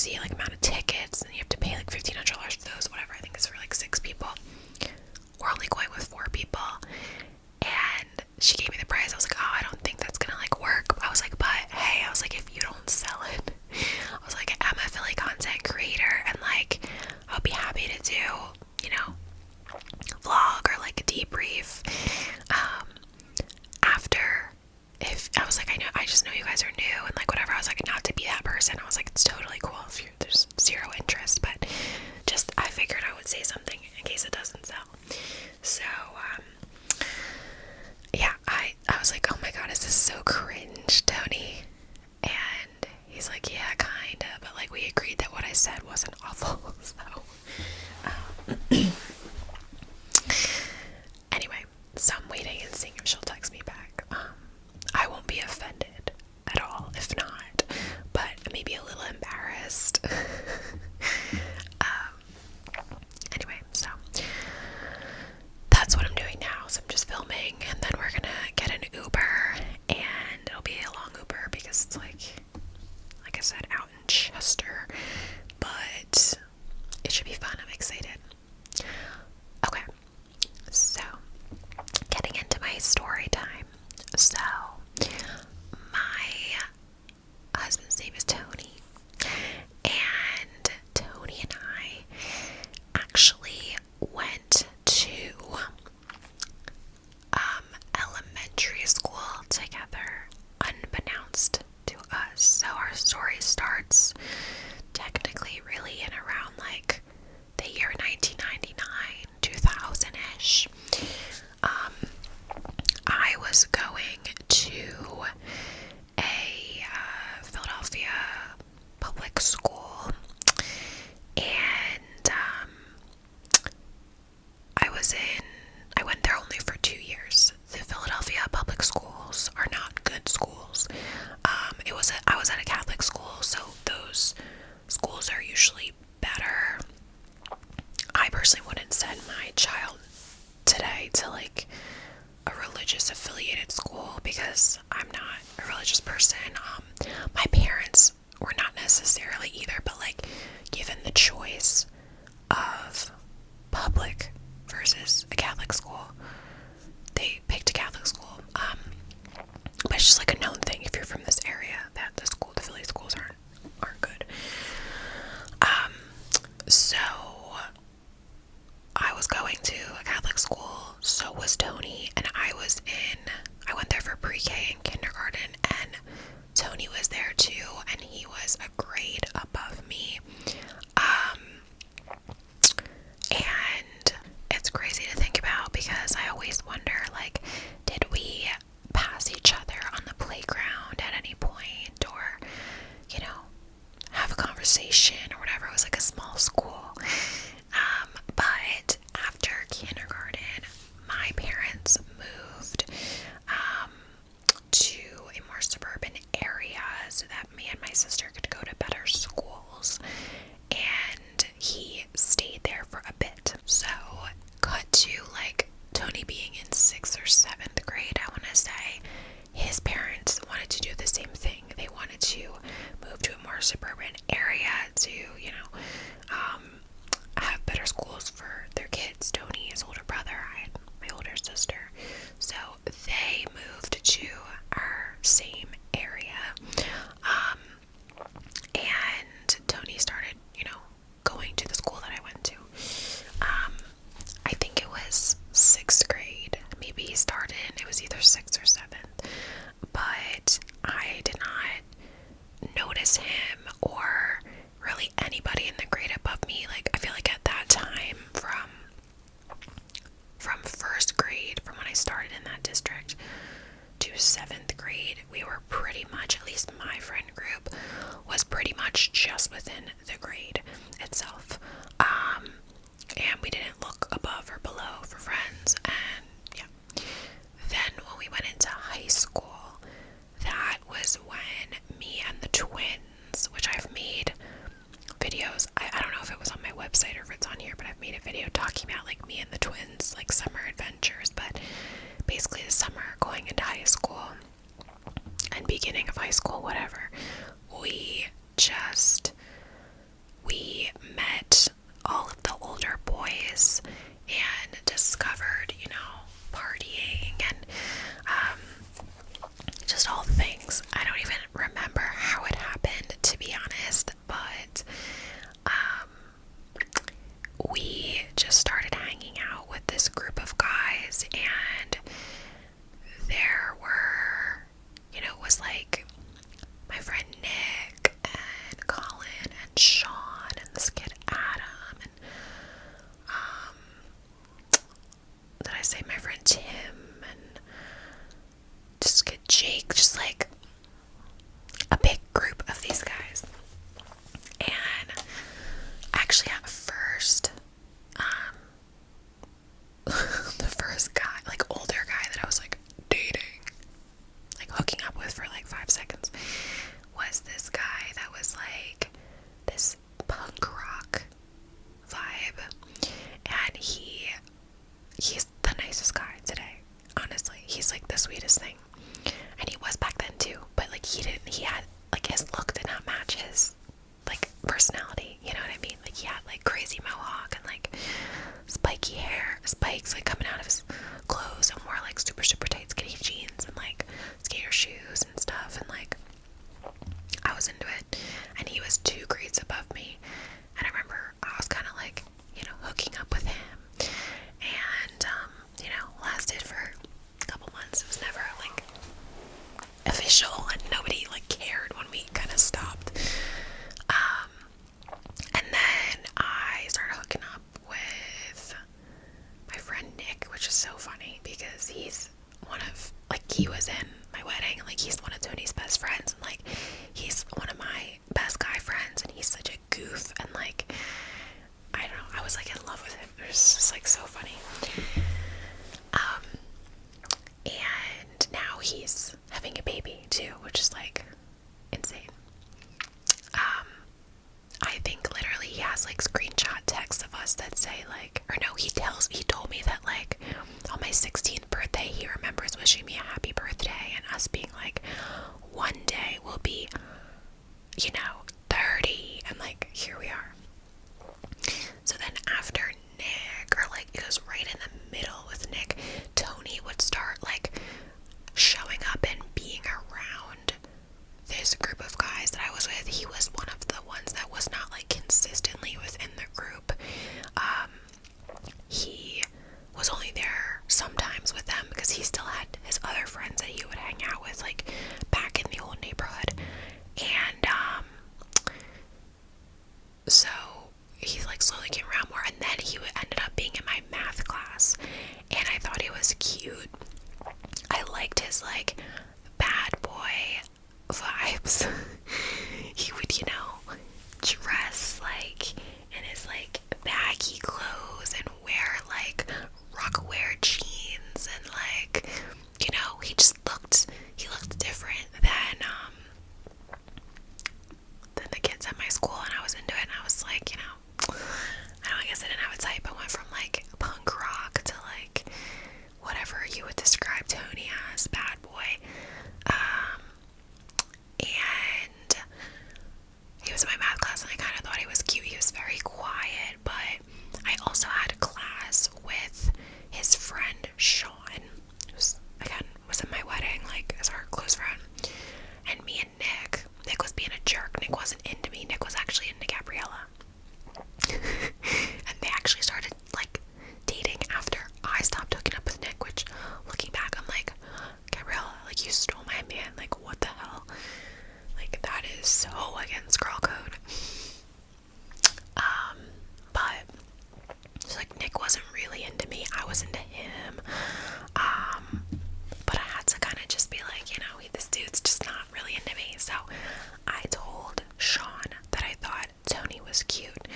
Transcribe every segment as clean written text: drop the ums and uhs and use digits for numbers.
crazy like amount of tickets, and you have to pay like $1,500 for those, whatever. I think it's for like 6 people. We're only going with 4 people, and she gave me the price. I was like, oh, I don't think that's gonna like work. I was like, but hey, I was like, if you don't sell it, I was like, I'm a Philly content creator, and like I'll be happy to do, you know, vlog or like a debrief after. If I was like, I just know you guys are new and like whatever. I was like, not to be that person. I was like, it's totally cool if there's zero interest, but just I figured I would say something in case it doesn't sell. So yeah, I was like, oh my god, is this so cringe, Tony? And he's like, yeah, kinda, but like we agreed that what I said wasn't awful. So anyway, so I'm waiting and seeing if she'll text me back. I won't be offended at all if not, but maybe a little embarrassed. Anyway, so that's what I'm doing now. So I'm just filming, and then we're gonna get an Uber, and it'll be a long Uber because it's like I said, out in Chester, but it should be fun. I'm excited. Okay, so getting into my story time. So my husband's name is Tony, and Tony and I actually went to elementary school together, unbeknownst to us. So our story starts technically really in around like the year 1999, 2000-ish. I was going to a Philadelphia public school, and I went there only for 2 years. The Philadelphia public schools are not good schools. I was at a Catholic school, so those schools are usually better. I personally wouldn't send my child today to like a religious affiliated school because I'm not a religious person. My parents were not necessarily either, but like given the choice of public versus a Catholic school, they picked a Catholic school. But it's just like a known thing if you're from this area that the Philly schools aren't good. So I was going to a Catholic school, so was Tony, and I went there for pre-K and kindergarten, and Tony was there too, and he was a grade above me. And it's crazy to think about because I always wonder, like, did we pass each other on the playground at any point, or, you know, have a conversation or whatever? It was like a small school. But after kindergarten, my parents moved to a more suburban area so that me and my sister could go to better schools, and he stayed there for a bit. So cut to like Tony being in 6th or 7th grade, I want to say, his parents wanted to do the same thing. They wanted to move to a more suburban area to, you know, have better schools for their kids. Tony, his older brother, I had my older sister. So they moved to our same area. And Tony started, you know, going to the school that I went to. I think it was 6th grade. Maybe he started, it was either 6th or 7th. But I did not notice him or really anybody in the grade above me. Like, I feel like at that time, from 1st grade, from when I started in that district, to 7th grade, we were pretty much, at least my friend group, was pretty much just within the grade itself. And we didn't look above or below for friends, and yeah. Then when we went into high school, that was when me and the twins, which I've made videos, I don't know if it was on my website or if it's on here, but I've made a video talking about like me and the twins, like summer adventures, but basically the summer going into high school and beginning of high school, whatever, we just was into it, and he was 2 grades above me. And I remember I was kind of like, hooking up with him, and lasted for a couple months. It was never like official, and nobody like cared when we kind of stopped. And then I started hooking up with my friend Nick, which is so funny because he's one of, like, he was in my wedding, and like he's one of Tony's best friends, and like he's one of my best guy friends, and he's such a goof, and like I don't know, I was like in love with him. It was just like so funny. And now he's having a baby too, which is like insane. I think literally he has like screenshot texts of us that say like, or no, he told me that like on my 16th birthday he remembers wishing me a happy birthday, and us being like, one day we'll be 30, and like here we are. So then after Nick, or like it was right in the middle with Nick, Tony would start like showing up and being around this group of guys that I was with. He was one of the ones that was not like consistently within the group. He was only there sometimes with them because he still had his other friends that he would hang out with like back in the old neighborhood. And so he like slowly came around more, and then he ended up being in my math class, and I thought he was cute. I liked his like bad boy vibes. He would, dress like in his like baggy clothes and wear like Rockaware jeans, and like, he looked different than the kids at my school, and I was into it, and I was like, I guess I didn't have a type. I went from like punk rock to like whatever you would describe Tony as, bad boy. And he was in my math class, and I kind of thought he was cute. He was very quiet, but I also had a class with his friend Sean, who was in my wedding, like as our close friend. And me and Nick was being a jerk. Nick wasn't into me. Nick was actually into Gabriella. And they actually started like dating after I stopped hooking up with Nick, which looking back I'm like, Gabriella, like you stole my man, like what the hell? Like that is so against girl code. But so like Nick wasn't really into me, I was into him. But I had to kind of just be like, this dude's just not really into me. So I told Sean that I thought Tony was cute.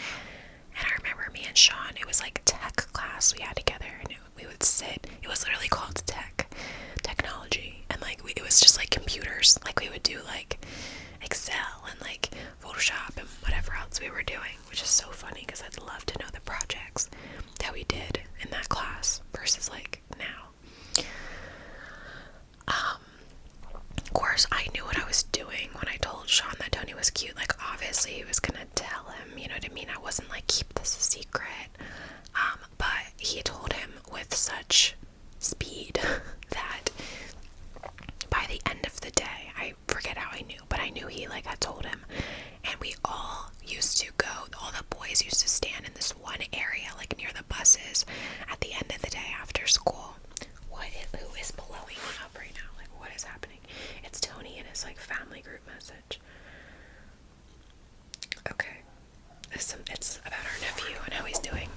And I remember me and Sean, it was like tech class we had together, and we would sit, it was literally called technology, and like it was just like computers, like we would do like Excel and like Photoshop and whatever else we were doing, which is so funny because I'd love to know the projects that we did in that class versus like now. Of course, I knew what I was doing when I told Sean that Tony was cute. Like, obviously, he was gonna tell him, you know what I mean? I wasn't like, keep this a secret. But he told him with such speed that by the end of the day, I forget how I knew, but I knew he like had told him. And we all used to go, all the boys used to stand in this one area, like near the buses, at the end of the day after school. Who is blowing me up right now? Like, what is happening? It's Tony and his like family group message. Okay. It's about our nephew and how he's doing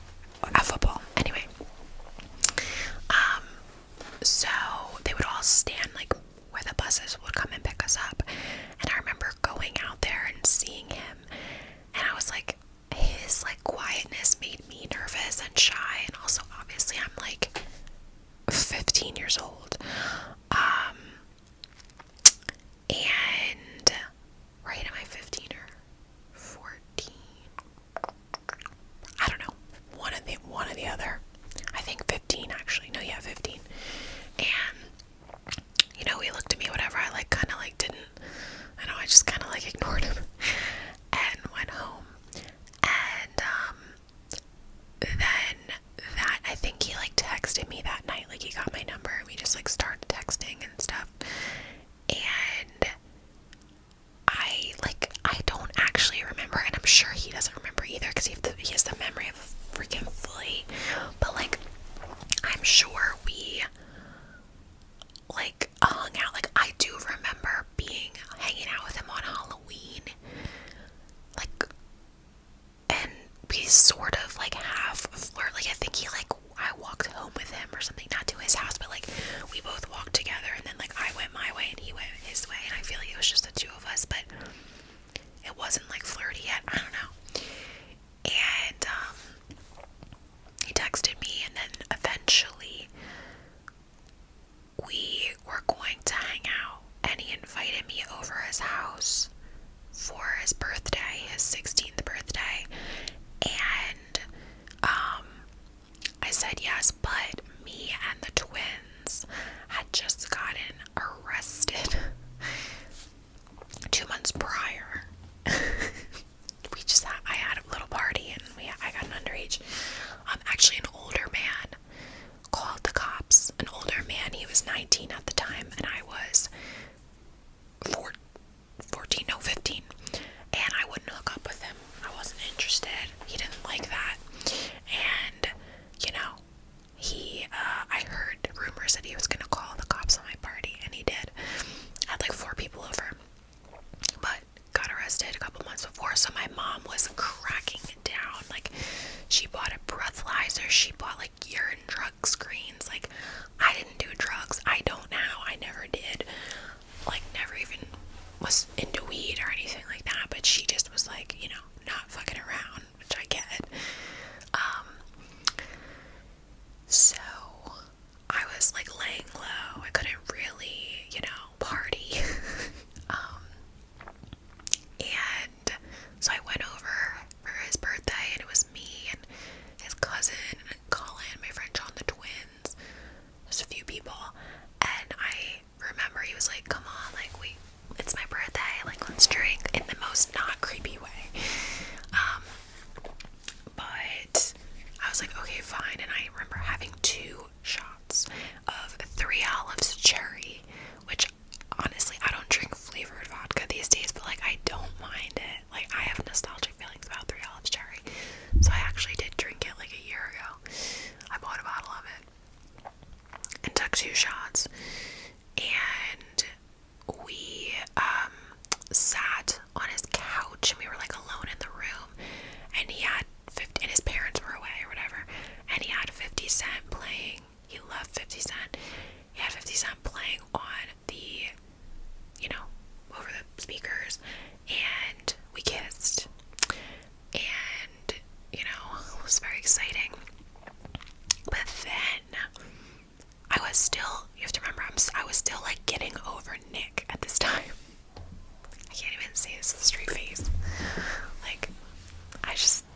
at football. Anyway. So they would all stand like where the buses would come and pick us up. And I remember going out there and seeing him, and I was like, his like quietness made me nervous and shy, and also obviously I'm like 15 years old. And right, am I 15 or 14? his birthday, his 16th birthday, and I said yes, but me and the twins had just gotten arrested 2 months prior. I had a little party and I got an underage. Actually, an older man called the cops. An older man, he was 19 at the time, and I was 15. And I wouldn't hook up with him. I wasn't interested. He didn't like that. And, I heard rumors that he was gonna call the cops on my party, and he did. I had like 4 people over. But got arrested a couple months before, so my mom was cracking it down. Like, she bought a breathalyzer, she bought like urine drug screens. Like, I didn't do drugs. I don't now. I never did. Like, never even was into weed or anything like that, but she just was like, not fucking around, which I get. So I was like laying low. I couldn't really, party. And so I went over for his birthday, and it was me and his cousin and Colin, my friend John, the twins, just a few people. And I remember he was like, come on, like, it's my birthday, like, let's drink, in the most not creepy way. But I was like, okay, fine. And I remember having 2 shots of 3 olives cherry, which honestly, I don't drink flavored vodka these days, but like, I don't mind it. Like, I have nostalgic feelings about 3 olives cherry, so I actually did drink it like a year ago. I bought a bottle of it and took 2 shots, and we sat on his couch, and we were like alone in the room, and he had 50, and his parents were away or whatever, and he had 50 Cent playing. He loved 50 Cent. He had 50 Cent playing on the, over the speakers, and we kissed, and, it was very exciting. But then I was still, you have to remember, I was still like getting over Nick at this time. I can't even say this with a straight face. Like,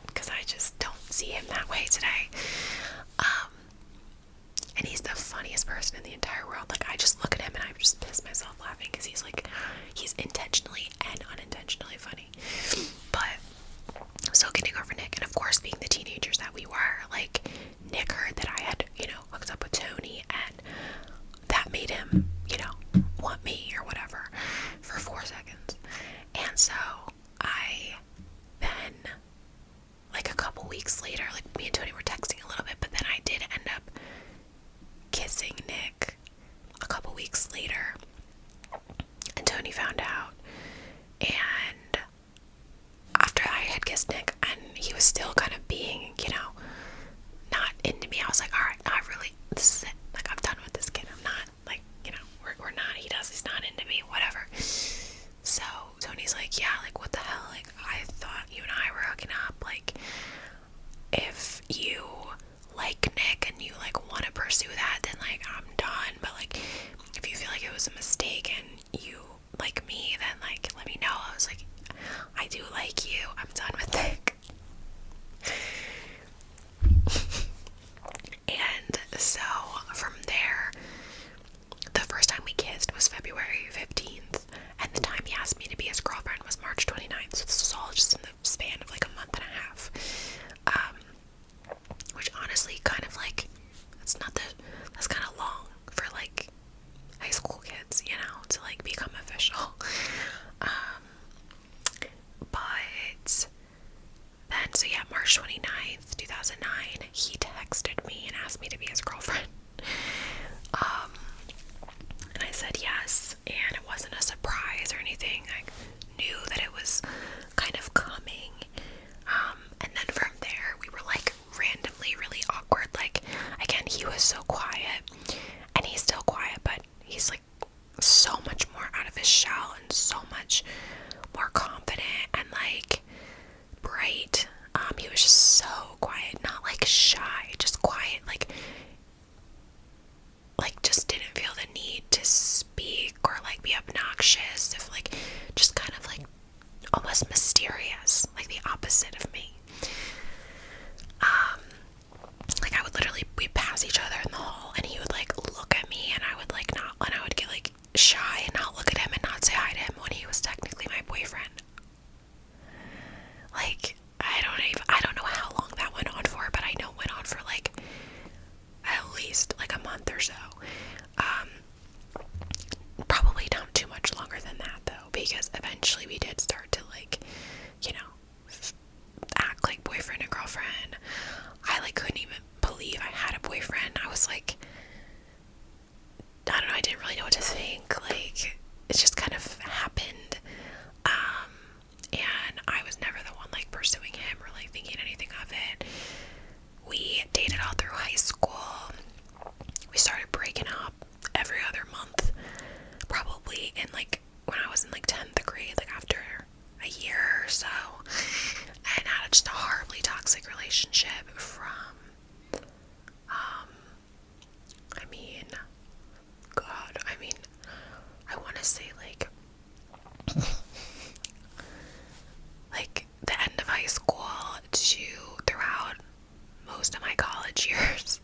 because I just don't see him that way today. And he's the funniest person in the entire world. Like, I just look at him and I just piss myself laughing, because he's intentionally and unintentionally funny. But I'm still getting over Nick, and of course, being the teenagers that we were, like, Nick heard that I had, hooked up with Tony, and that made him, want me or whatever for 4 seconds. And so I then, like, a couple weeks later, like, me and Tony were texting a little bit, but then I did end up kissing Nick a couple weeks later, and Tony found out. And after I had kissed Nick, and he was still kind of being, not into me, I was like, alright, this is it. Like, I'm done with this kid. I'm not, like, we're not, he's not into me, whatever. So Tony's like, yeah, like, what the hell? Like, I thought you and I were hooking up. Like, if you like Nick and you, like, want to pursue that, then, like, I'm done. But, like, if you feel like it was a mistake and you like me, then, like, let me know. I was like, I do like you. I'm done with Nick. And so from there, the first time we kissed was February 15th, and the time he asked me to be his girlfriend was March 29th, so this was all just in the span of like a month and a half. Which honestly, kind of like, that's kind of long for like high school kids, to like become official. But then, so yeah, March 29th, 2009, he texted me and asked me to be his girlfriend. And I said yes, and it wasn't a surprise or anything. I knew that it was kind of coming. And then from there, we were like randomly really awkward. Like, again, he was so quiet, and he's still quiet, but he's like so much more out of his shell and so much more confident and like bright. He was just so quiet, not like shy, just quiet. Like, opposite of me. Like I would literally, we'd pass each other in the hall and he would like look at me and I would like not, and I would get like shy and not look at him and not say hi to him when he was technically my boyfriend. Like, I don't know how long that went on for, but I know it went on for like at least like a month or so. Probably not too much longer than that though, because eventually we did start to like, you know, act like boyfriend and girlfriend. I like couldn't even believe I had a boyfriend. I was like, I don't know, I didn't really know what to think. Like, it just kind of happened. And I was never the one like pursuing him or like thinking anything of it. We dated all through high school. We started breaking up every other month, probably in like when I was in like 10th grade, like after a year or so, and had just a horribly toxic relationship from I mean, God, I mean, I want to say like the end of high school to throughout most of my college years.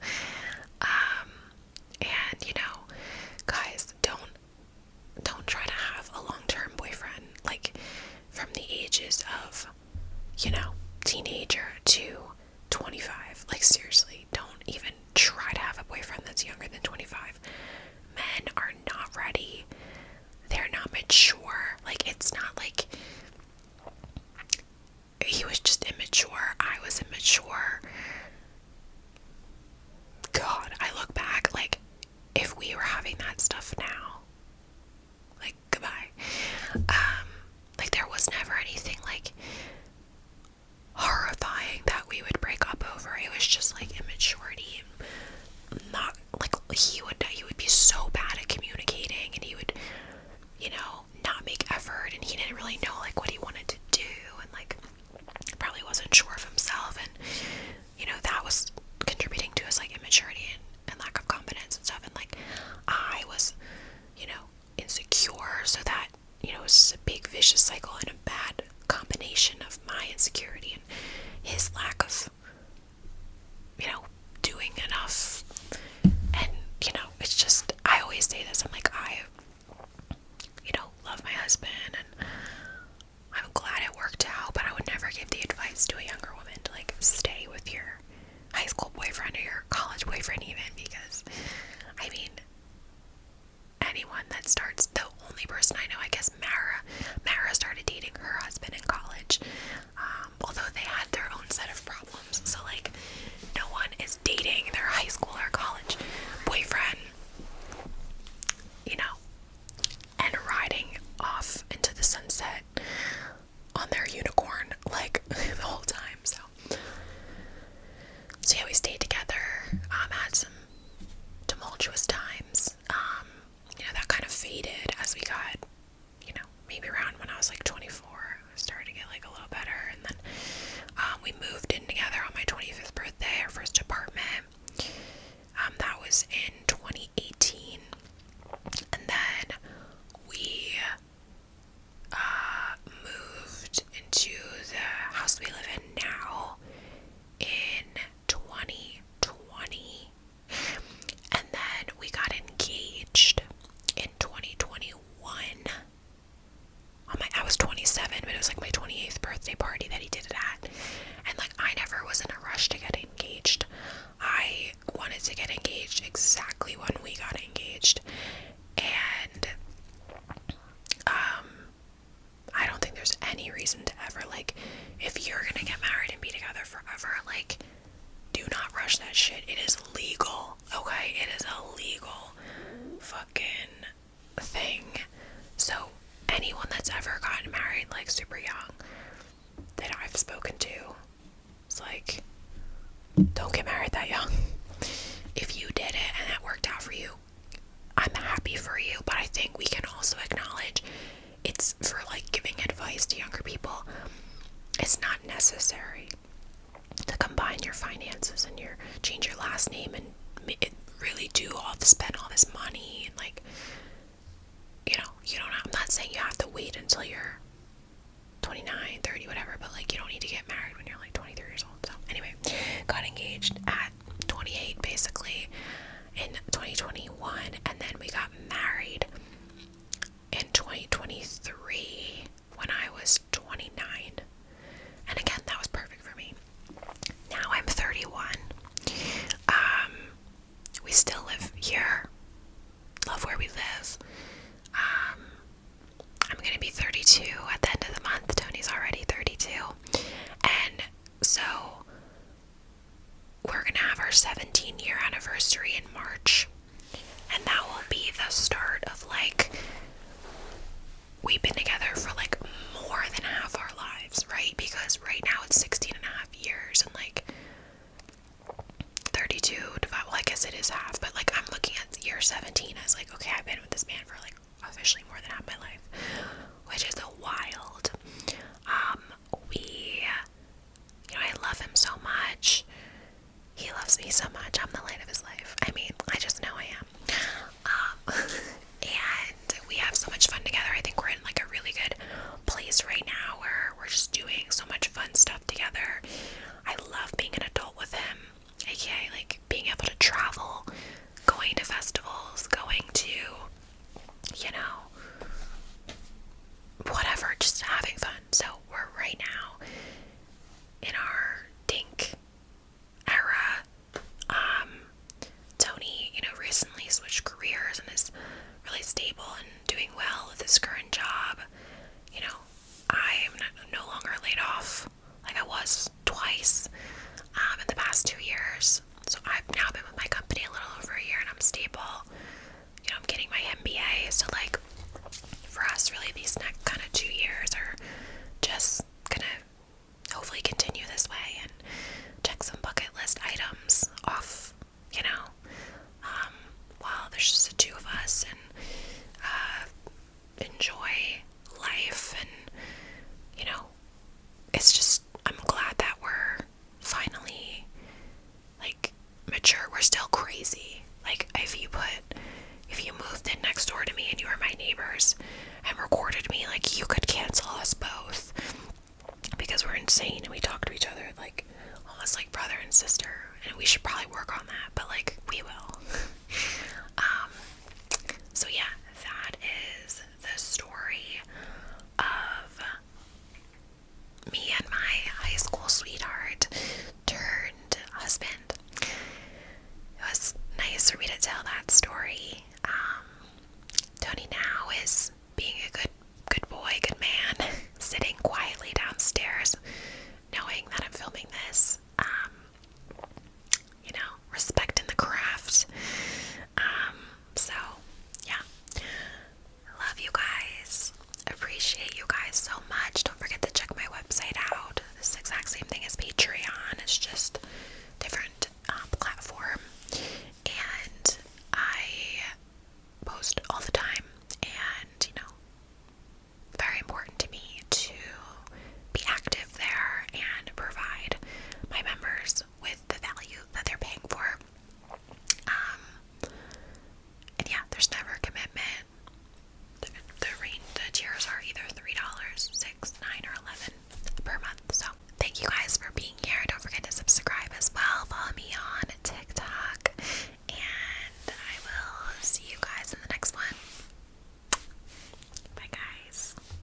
And you know, guys, don't try to have a long-term boyfriend like from the ages of, you know, teenager to 25. Like seriously, don't even try to have a boyfriend that's younger than 25. Men are not ready. They're not mature. Like, it's not like he was just immature. I was immature. God, I look back, like, if we were having that stuff now, like, goodbye. Like, there was never anything, like, horrifying that we would break up over. It was just, like, immaturity. Not, like, he would be so bad at communicating, and he would, you know, not make effort, and he didn't really know, like, what he wanted to do, and, like, probably wasn't sure of himself, and, you know, that was contributing to his, like, immaturity and lack of confidence and stuff, and, like, I was, you know, insecure, so that, you know, it was a big vicious cycle and a bad combination of my insecurity and his lack of, you know, doing enough. And, you know, it's just, I always say this, I'm like, I, you know, love my husband, and I'm glad it worked out, but I would never give the advice to a younger woman to, like, stay with your high school boyfriend or your college boyfriend even, because, I mean, anyone that starts, the only person I know, I guess Mara started dating her husband in college, although they had their own set of problems, so, like, no one is dating their high school or college boyfriend, you know, and riding off into the sunset on their unicorn, like, the whole time, so yeah, we stayed together, had some tumultuous times, you know, that kind of faded as we got, you know, maybe around when I was like 24, I started to get like a little better, and then, we moved in together on my 25th birthday, our first apartment, that was in 2018, and then we, moved into the house we live in now in 2020, and then we got engaged in 2021. I was 27, but it was like my 28th birthday party that he did it at, and like I never was in a rush to get engaged. I wanted to get engaged exactly when we got engaged, and I don't think there's any reason to ever, like, if you're gonna get married and be together forever, like, do not rush that shit. It is legal, okay? It is a legal fucking thing. So anyone that's ever gotten married like super young that I've spoken to, it's like, don't get married that young. If you did it and that worked out for you, I'm happy for you, but I think we can also acknowledge it's for like giving advice to younger people. It's not necessary to combine your finances and change your last name and really spend all this money, and like, you know, you don't have, I'm not saying you have to wait until you're 29, 30, whatever, but like, you don't need to get married 2021, and then we got married in 2023 when I was 29. And again, that was perfect for me. Now I'm 31. We still live here. Love where we live. I'm gonna be 32 at the end of the month. Tony's already 32. And so we're gonna have our 17-year anniversary in March. And that will be the start of, like, we've been together for like more than half our lives, right? Because right now it's 16 and a half years, and like 32 divided, well, I guess it is half, but like I'm looking at year 17 as like, okay, I've been with this man for like officially more than half my life, which is wild. I love him so much. He loves me so much. I'm the light of his life. I mean, I just know I am. And we have so much fun together. I think we're in like a really good place right now where we're just doing so much fun stuff together. I love being an adult with him, aka like being able to travel, going to festivals, going to, whatever, just having fun. So we're right now in our dink era. Tony, recently switched careers and is really stable and doing well with his current job. I'm no longer laid off like I was twice in the past 2 years. So I've now been with my company a little over a year and I'm stable. I'm getting my MBA. So like for us, really these next kind of 2 years are just gonna hopefully continue this way and check some bucket list items off, while there's just the two of us, and enjoy life. And it's just, I'm glad that we're finally like mature. We're still crazy. Like if you moved in next door to me and you were my neighbors and recorded me, like you could cancel us both because we're insane and we talk to each other like almost like brother and sister, and we should probably work on that, but like we will.